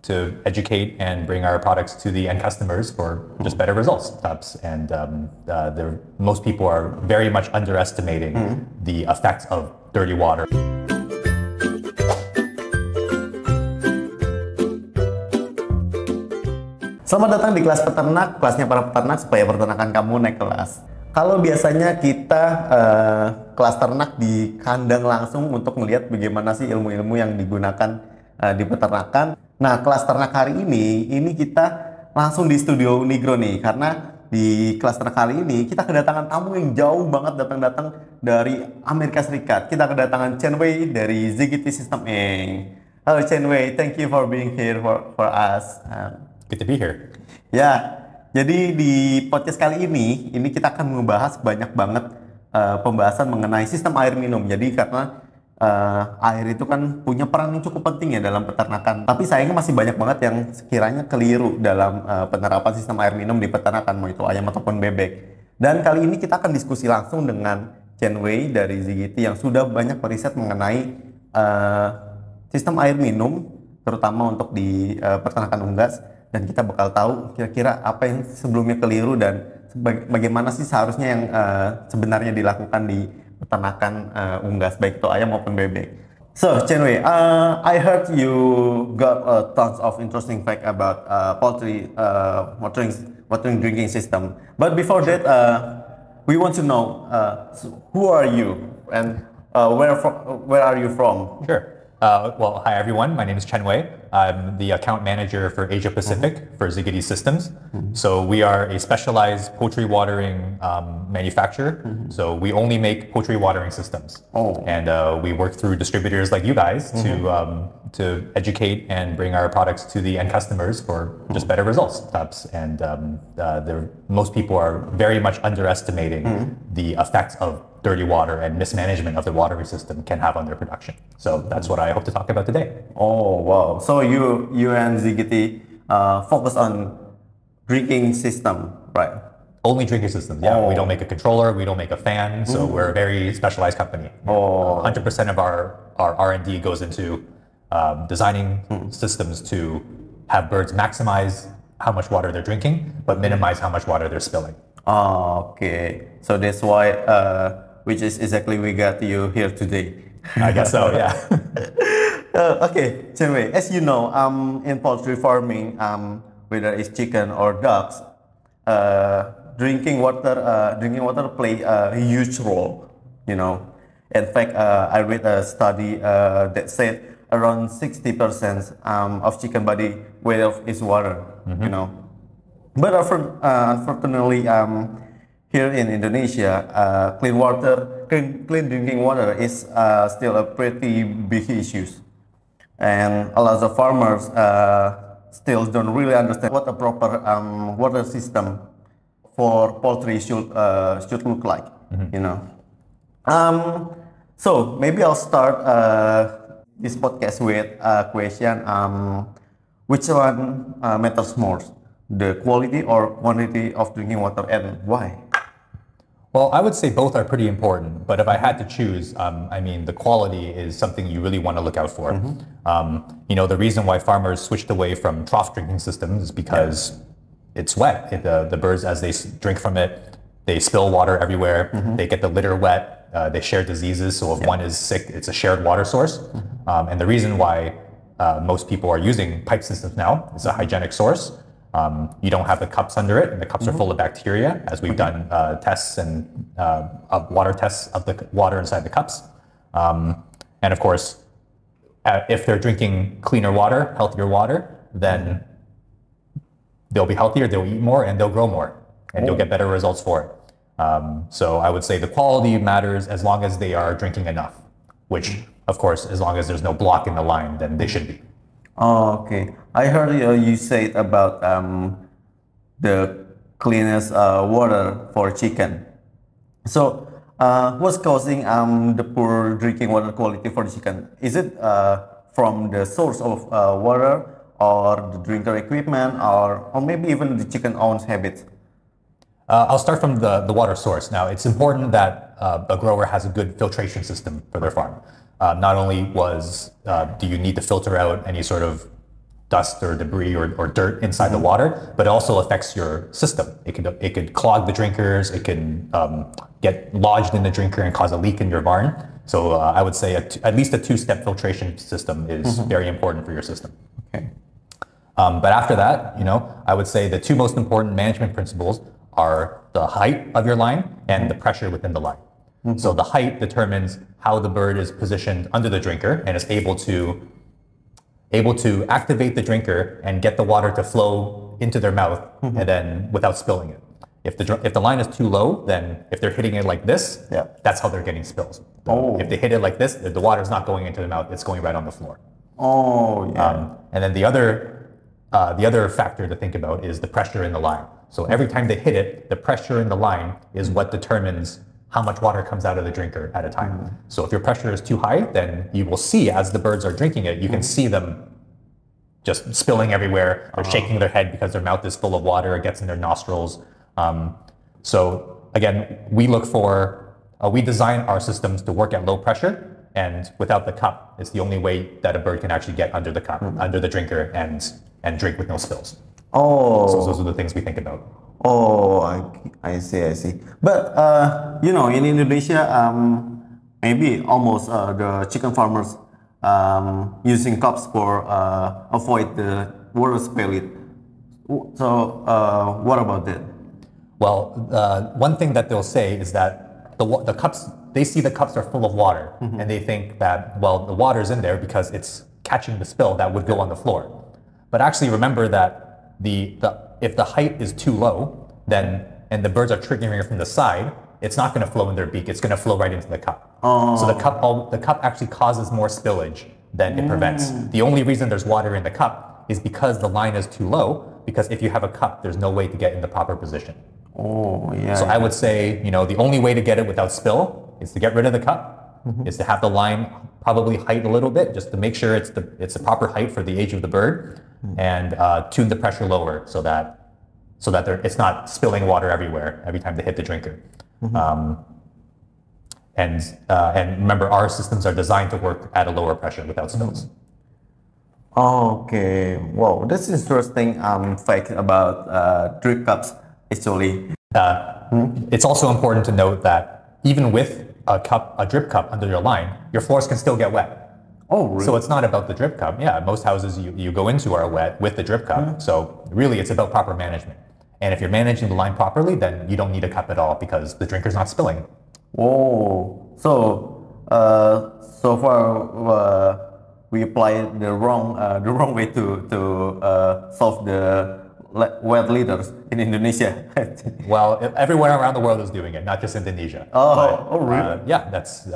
to educate and bring our products to the end customers for just better results. And most people are very much underestimating the effects of dirty water. Selamat datang di kelas peternak, kelasnya para peternak supaya peternakan kamu naik kelas. Kalau biasanya kita kelas ternak di kandang langsung untuk melihat bagaimana sih ilmu-ilmu yang digunakan di peternakan. Nah, kelas ternak hari ini kita langsung di studio Unigro nih, karena di kelas ternak kali ini kita kedatangan tamu yang jauh banget datang dari Amerika Serikat. Kita kedatangan Chenwei dari Ziggity System Inc. Halo Chenwei, thank you for being here for us. Good to be here. Ya, jadi di podcast kali ini kita akan membahas banyak banget pembahasan mengenai sistem air minum. Jadi karena air itu kan punya peran yang cukup penting ya dalam peternakan. Tapi sayangnya masih banyak banget yang sekiranya keliru dalam penerapan sistem air minum di peternakan, mau itu ayam ataupun bebek. Dan kali ini kita akan diskusi langsung dengan Chenwei dari Ziggity yang sudah banyak meriset mengenai sistem air minum, terutama untuk di peternakan unggas. Dan kita bakal tahu kira-kira apa yang sebelumnya keliru dan bagaimana sih seharusnya yang sebenarnya dilakukan di peternakan unggas, baik itu ayam maupun bebek. So, Chenwei, I heard you got tons of interesting fact about poultry watering drinking system. But before that, we want to know who are you and where are you from? Sure. Well, hi everyone. My name is Chenwei. I'm the account manager for Asia Pacific for Ziggity Systems. So we are a specialized poultry watering manufacturer. So we only make poultry watering systems. And we work through distributors like you guys to educate and bring our products to the end customers for just better results. And most people are very much underestimating the effects of dirty water and mismanagement of the watering system can have on their production. So that's what I hope to talk about today. Oh, wow. So you and Ziggity focus on drinking system, right? Only drinking systems, yeah. We don't make a controller, we don't make a fan, so we're a very specialized company. 100% of our R&D goes into designing systems to have birds maximize how much water they're drinking, but minimize how much water they're spilling. Okay. So that's why which is exactly we got you here today. I guess so, yeah. Okay, Chenwei, as you know, in poultry farming, whether it's chicken or ducks, drinking water play a huge role, you know. In fact, I read a study that said around 60% of chicken body weight of is water, you know. But unfortunately, here in Indonesia, clean drinking water is still a pretty big issue, and a lot of farmers still don't really understand what a proper water system for poultry should look like, you know. So maybe I'll start this podcast with a question: which one matters more, the quality or quantity of drinking water, and why? Well, I would say both are pretty important, but if I had to choose, I mean, the quality is something you really want to look out for. You know, the reason why farmers switched away from trough drinking systems is because it's wet. The birds, as they drink from it, they spill water everywhere. They get the litter wet. They share diseases. So if one is sick, it's a shared water source. And the reason why most people are using pipe systems now is a hygienic source. You don't have the cups under it, and the cups are full of bacteria, as we've done tests and water tests of the water inside the cups. And of course, if they're drinking cleaner water, healthier water, then they'll be healthier, they'll eat more, and they'll grow more, and you'll get better results for it. So I would say the quality matters as long as they are drinking enough, which, of course, as long as there's no block in the line, then they should be. Oh, okay. I heard you said about the cleanest water for chicken. So, what's causing the poor drinking water quality for the chicken? Is it from the source of water, or the drinker equipment, or maybe even the chicken owns habits? I'll start from the water source. Now, it's important that a grower has a good filtration system for their farm. Not only do you need to filter out any sort of dust or debris or dirt inside the water, but it also affects your system. It could clog the drinkers, it can get lodged in the drinker and cause a leak in your barn. So I would say at least a two-step filtration system is very important for your system. Okay. But after that, I would say the two most important management principles are the height of your line and the pressure within the line. So the height determines how the bird is positioned under the drinker and is able to activate the drinker and get the water to flow into their mouth and then without spilling it. If the line is too low, then if they're hitting it like this, that's how they're getting spills. If they hit it like this, the water's not going into the mouth, it's going right on the floor. And then the other factor to think about is the pressure in the line. So every time they hit it, the pressure in the line is what determines how much water comes out of the drinker at a time. So if your pressure is too high, then you will see as the birds are drinking it, you can see them just spilling everywhere. They're shaking their head because their mouth is full of water. It gets in their nostrils. So again, we design our systems to work at low pressure, and without the cup, it's the only way that a bird can actually get under the cup, under the drinker, and drink with no spills. So those are the things we think about. I see. But in Indonesia, maybe almost the chicken farmers using cups for avoid the water spill. So what about that? Well, one thing that they'll say is that the cups, they see the cups are full of water, and they think that, well, the water's in there because it's catching the spill that would go on the floor. But actually remember that if the height is too low, and the birds are triggering it from the side, it's not going to flow in their beak. It's going to flow right into the cup. So the cup actually causes more spillage than it prevents. The only reason there's water in the cup is because the line is too low. Because if you have a cup, there's no way to get in the proper position. So I would say, the only way to get it without spill is to get rid of the cup. Is to have the line probably height a little bit, just to make sure it's the proper height for the age of the bird, and tune the pressure lower so that it's not spilling water everywhere every time they hit the drinker. And remember, our systems are designed to work at a lower pressure without spills. Okay, wow, that's interesting fact about drip cups actually. It's also important to note that even with a drip cup under your line, your floors can still get wet. Really? So it's not about the drip cup. Yeah, most houses you go into are wet with the drip cup. So really it's about proper management. And if you're managing the line properly, then you don't need a cup at all because the drinker's not spilling. So far we apply the wrong way to solve the wet leaders in Indonesia. Well, everywhere around the world is doing it, not just Indonesia. Really? Yeah, that's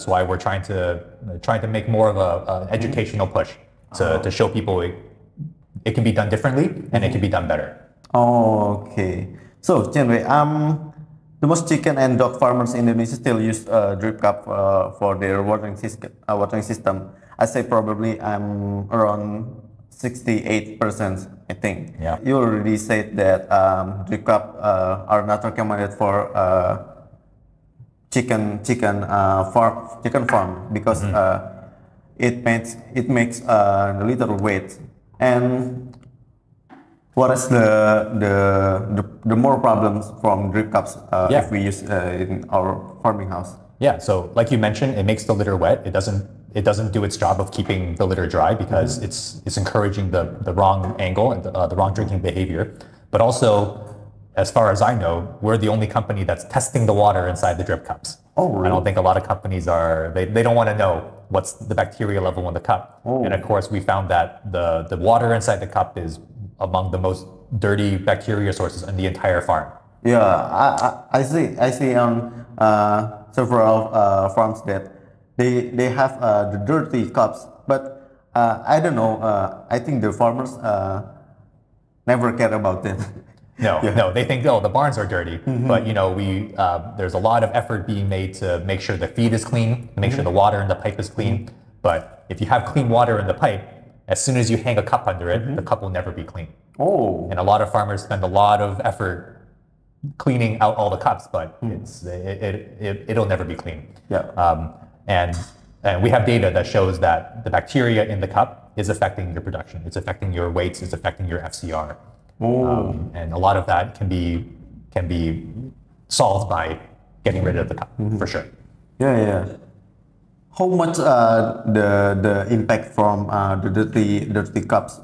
why we're trying to make more of an educational push to show people it can be done differently and it can be done better. Okay. So, Chenwei, the most chicken and dog farmers in Indonesia still use drip cup for their watering system. I say probably around 68%, I think. Yeah. You already said that drip cup are not recommended for chicken farm because it makes the litter weight. And what is the more problems from drip cups if we use in our farming house? Yeah, so like you mentioned, it makes the litter wet. It doesn't do its job of keeping the litter dry because it's encouraging the wrong angle and the wrong drinking behavior. But also, as far as I know, we're the only company that's testing the water inside the drip cups. Really? I don't think a lot of companies they don't want to know what's the bacteria level in the cup. And of course, we found that the water inside the cup is among the most dirty bacteria sources in the entire farm. Yeah, I see on several farms that they have the dirty cups, but I don't know. I think the farmers never care about it. No, they think, the barns are dirty, but there's a lot of effort being made to make sure the feed is clean, to make sure the water in the pipe is clean. But if you have clean water in the pipe, as soon as you hang a cup under it, the cup will never be clean. And a lot of farmers spend a lot of effort cleaning out all the cups, but it'll never be clean. Yeah. And And we have data that shows that the bacteria in the cup is affecting your production. It's affecting your weights. It's affecting your FCR. And a lot of that can be solved by getting rid of the cup, for sure. Yeah. How much the impact from the dirty cups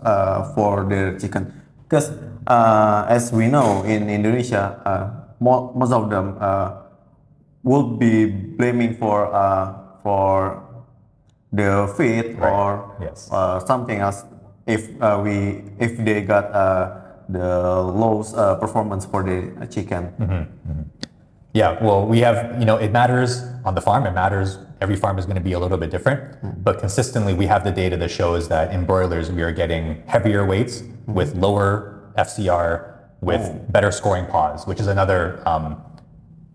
for the chicken? Because as we know in Indonesia, most of them will be blaming for the feed or something else if they got the lowest performance for the chicken. Yeah, well, we have, it matters on the farm. It matters. Every farm is going to be a little bit different, but consistently we have the data that shows that in broilers we are getting heavier weights with lower FCR with better scoring paws, which is another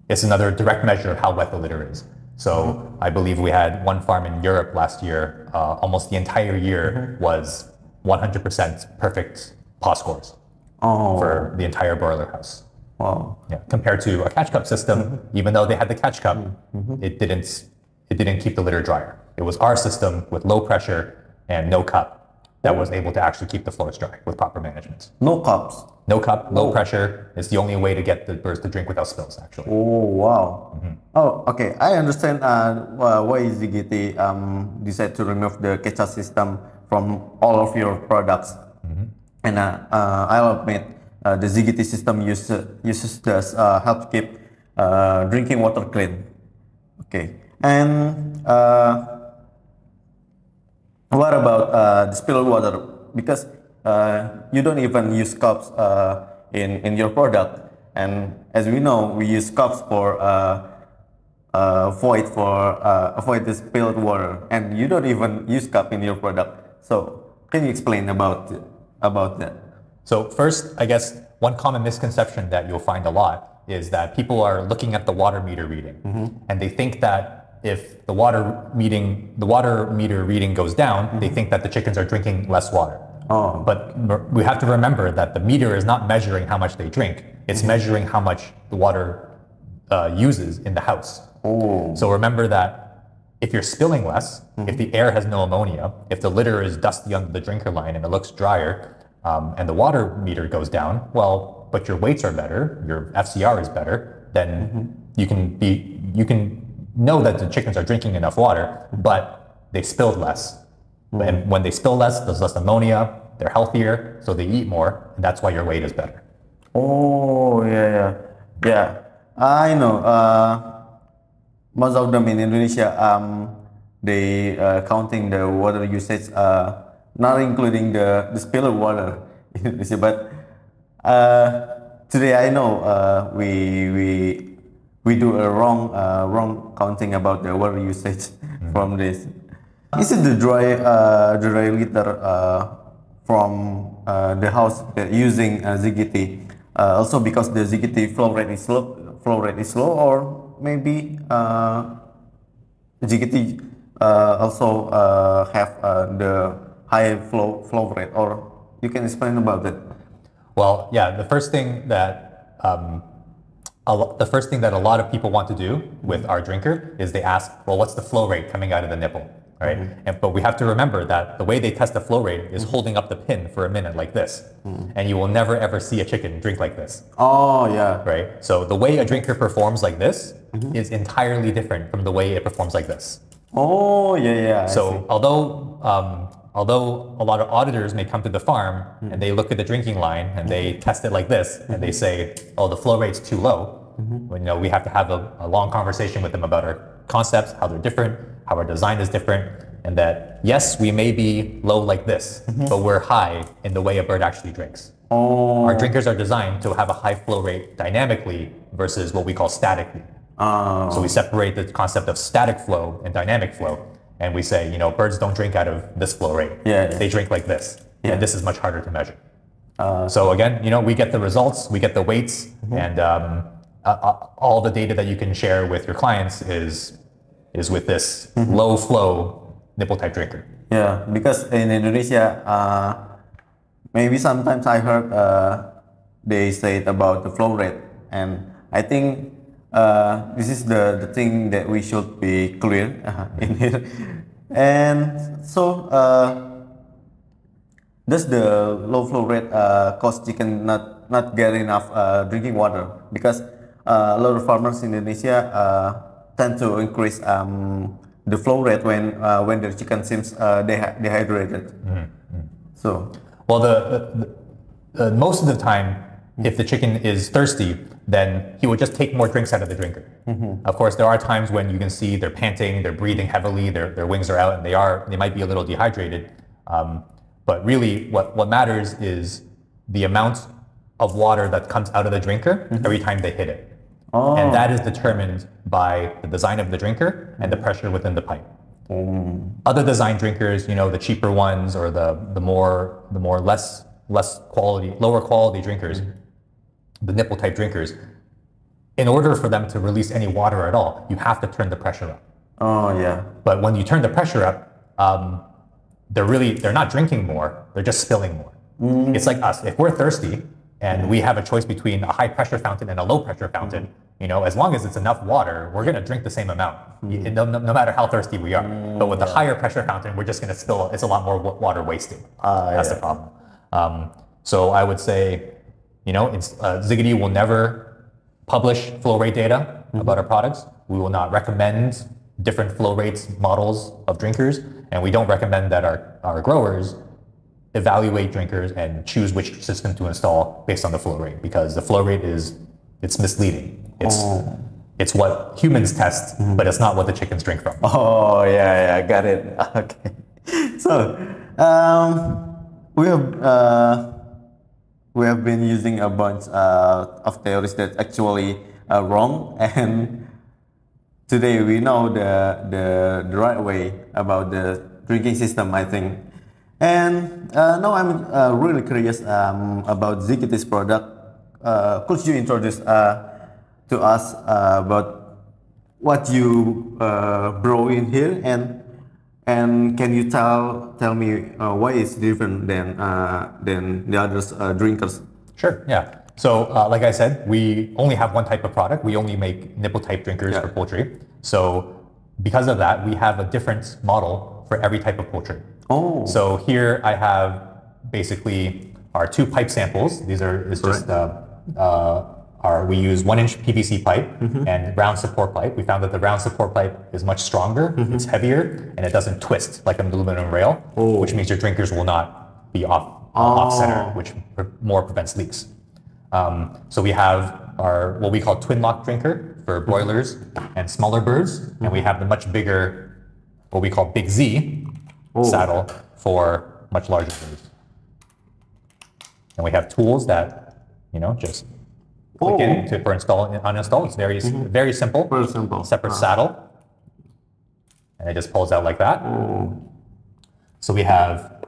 direct measure of how wet the litter is. So I believe we had one farm in Europe last year, almost the entire year was 100% perfect paw scores for the entire broiler house. Wow. Yeah, compared to a catch cup system, even though they had the catch cup, it didn't keep the litter drier. It was our system with low pressure and no cup that was able to actually keep the floors dry with proper management. No cups? No cup, low pressure is the only way to get the birds to drink without spills, actually. Oh, wow. Oh, okay. I understand why Ziggity decided to remove the catch-up system from all of your products. And I'll admit, the Ziggity system uses does help keep drinking water clean. Okay. And what about distilled water? Because you don't even use cups in your product, and as we know, we use cups for avoid the spilled water, and you don't even use cup in your product. So can you explain about that? So first, I guess one common misconception that you'll find a lot is that people are looking at the water meter reading, and they think that if the water meter reading goes down, they think that the chickens are drinking less water. But we have to remember that the meter is not measuring how much they drink. It's measuring how much the water uses in the house. So remember that if you're spilling less, if the air has no ammonia, if the litter is dusty under the drinker line and it looks drier, and the water meter goes down, well, but your weights are better, your FCR is better, then you can know that the chickens are drinking enough water, but they spilled less. And when they spill less, there's less ammonia, they're healthier, so they eat more, and that's why your weight is better. Oh, yeah. I know. Most of them in Indonesia, they counting the water usage, not including the spilled water in Indonesia. But today I know we do a wrong counting about the water usage from this. Is it the dry litter from the house using Ziggity also because the Ziggity flow rate is low, or maybe Ziggity also have the high flow rate, or you can explain about it? Well, yeah, the first thing that a lot of people want to do with our drinker is they ask, well, what's the flow rate coming out of the nipple, right? But we have to remember that the way they test the flow rate is holding up the pin for a minute like this, and you will never ever see a chicken drink like this. Oh, yeah. Right? So the way a drinker performs like this is entirely different from the way it performs like this. Oh, yeah. So although a lot of auditors may come to the farm and they look at the drinking line and they test it like this and they say, oh, the flow rate's too low. Well, we have to have a long conversation with them about our concepts, how they're different, how our design is different, and that yes, we may be low like this, but we're high in the way a bird actually drinks. Our drinkers are designed to have a high flow rate dynamically versus what we call statically. So we separate the concept of static flow and dynamic flow. And we say, birds don't drink out of this flow rate. They drink like this. And this is much harder to measure. So again, we get the results, we get the weights, and all the data that you can share with your clients is with this low flow nipple type drinker. Yeah, because in Indonesia, maybe sometimes I heard they say it about the flow rate, and I think This is the thing that we should be clear in here. And so, does the low flow rate cause chicken not get enough drinking water? Because a lot of farmers in Indonesia tend to increase the flow rate when their chicken seems dehydrated. So, well, the most of the time, if the chicken is thirsty, then he would just take more drinks out of the drinker. Of course, there are times when you can see they're panting, they're breathing heavily, their wings are out, and they might be a little dehydrated. But really, what matters is the amount of water that comes out of the drinker every time they hit it. And that is determined by the design of the drinker and the pressure within the pipe. Other design drinkers, the cheaper ones or the more lower quality drinkers, the nipple type drinkers, in order for them to release any water at all, you have to turn the pressure up. Oh yeah. But when you turn the pressure up, they're not drinking more, they're just spilling more. It's like us. If we're thirsty and we have a choice between a high pressure fountain and a low pressure fountain, as long as it's enough water, we're going to drink the same amount, no matter how thirsty we are. But with the higher pressure fountain, we're just going to spill. It's a lot more water wasted. That's the problem. So I would say, Ziggity will never publish flow rate data about our products. We will not recommend different flow rates models of drinkers, and we don't recommend that our growers evaluate drinkers and choose which system to install based on the flow rate, because the flow rate it's misleading. It's what humans test, but it's not what the chickens drink from. Oh yeah, got it. Okay. So we have been using a bunch of theories that actually are wrong, and today we know the right way about the drinking system, I think. And now I'm really curious about Ziggity's product. Could you introduce to us about what you grow in here, and can you tell me why it's different than the other drinkers? Sure. Yeah. So like I said, we only have one type of product. We only make nipple type drinkers for poultry. So because of that, we have a different model for every type of poultry. So here I have basically our 2 pipe samples. These are we use 1-inch PVC pipe and round support pipe. We found that the round support pipe is much stronger, it's heavier, and it doesn't twist like an aluminum rail, which means your drinkers will not be off-center, which more prevents leaks. So we have our what we call twin lock drinker for broilers and smaller birds, and we have the much bigger, what we call Big Z saddle for much larger birds. And we have tools that, just click in for install and uninstall. It's very simple. Very simple. Separate saddle, and it just pulls out like that. So we have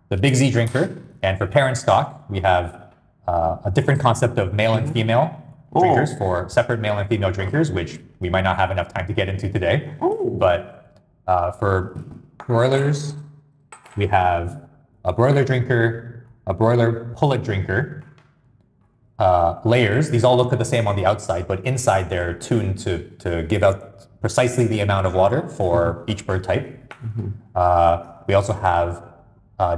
the Big Z drinker, and for parent stock, we have a different concept of male and female drinkers for separate male and female drinkers, which we might not have enough time to get into today. But for broilers, we have a broiler drinker, a broiler pullet drinker, layers. These all look the same on the outside, but inside they're tuned to give out precisely the amount of water for each bird type. We also have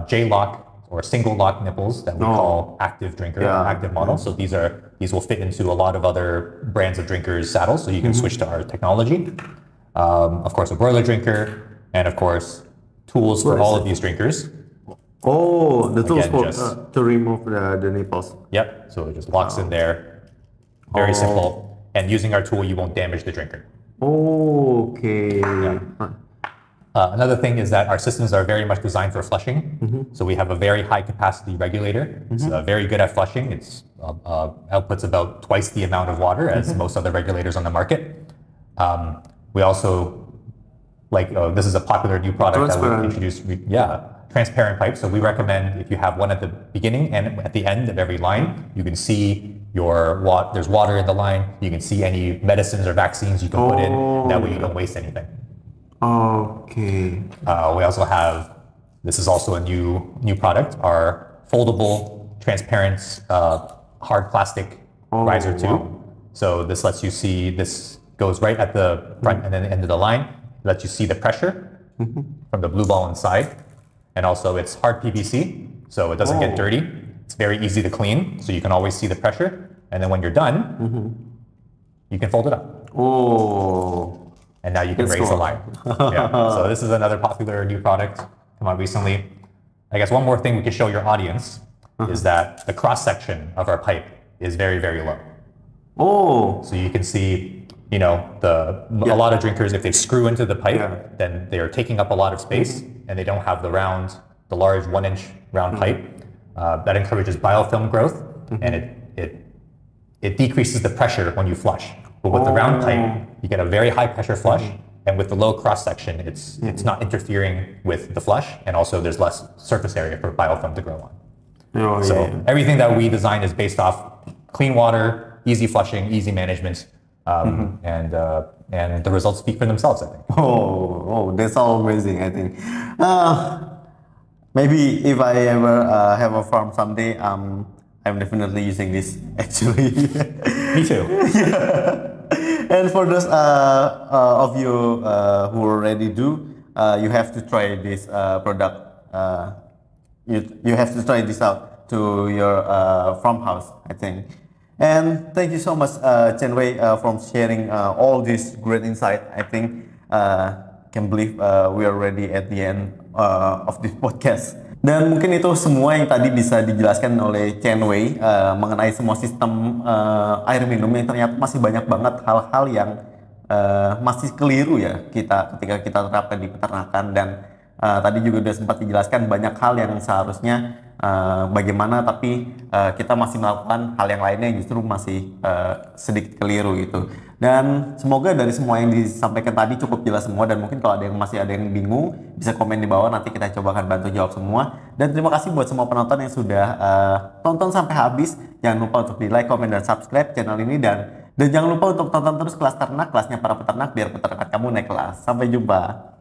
J-lock or single lock nipples that we call active drinker, active model. So these will fit into a lot of other brands of drinkers saddles, so you can switch to our technology. Of course, a broiler drinker, and of course, tools for all of these drinkers. The tools to remove the nipples. Yep, so it just locks in there. Very simple. And using our tool, you won't damage the drinker. Okay. Yeah. Another thing is that our systems are very much designed for flushing. So we have a very high capacity regulator. It's very good at flushing. It's outputs about twice the amount of water as most other regulators on the market. We also, this is a popular new product that we introduced. Transparent pipe. So we recommend if you have one at the beginning and at the end of every line, you can see there's water in the line. You can see any medicines or vaccines you can put in. That way you don't waste anything. Okay. We also have, this is also a new product, our foldable, transparent, hard plastic riser tube. So this lets you see, this goes right at the front and then the end of the line. It lets you see the pressure from the blue ball inside. And also it's hard PVC, so it doesn't get dirty. It's very easy to clean, so you can always see the pressure. And then when you're done, you can fold it up. Oh. And now you can raise the line. Yeah. So this is another popular new product come out recently. I guess one more thing we could show your audience is that the cross section of our pipe is very, very low. Oh. So you can see, you know, a lot of drinkers, if they screw into the pipe, then they are taking up a lot of space, and they don't have the large 1-inch round pipe. That encourages biofilm growth, and it decreases the pressure when you flush. But with the round pipe, you get a very high pressure flush, and with the low cross section, it's not interfering with the flush, and also there's less surface area for biofilm to grow on. Everything that we design is based off clean water, easy flushing, easy management, and the results speak for themselves, I think. Oh, that's all amazing, I think. Maybe if I ever have a farm someday, I'm definitely using this, actually. Me too. And for those of you who already do, you have to try this product. You have to try this out to your farmhouse, I think. And thank you so much, Chenwei, for sharing all this great insight. I think can believe we are already at the end of this podcast. Dan mungkin itu semua yang tadi bisa dijelaskan oleh Chenwei mengenai semua sistem air minum yang ternyata masih banyak banget hal-hal yang masih keliru ya ketika kita terapkan di peternakan. Dan tadi juga sudah sempat dijelaskan banyak hal yang seharusnya bagaimana, tapi kita masih melakukan hal yang lainnya yang justru masih sedikit keliru gitu. Dan semoga dari semua yang disampaikan tadi cukup jelas semua, dan mungkin kalau masih ada yang bingung bisa komen di bawah, nanti kita coba akan bantu jawab semua. Dan terima kasih buat semua penonton yang sudah tonton sampai habis. Jangan lupa untuk di like, komen, dan subscribe channel ini, dan jangan lupa untuk tonton terus kelas ternak, kelasnya para peternak biar peternak kamu naik kelas. Sampai jumpa.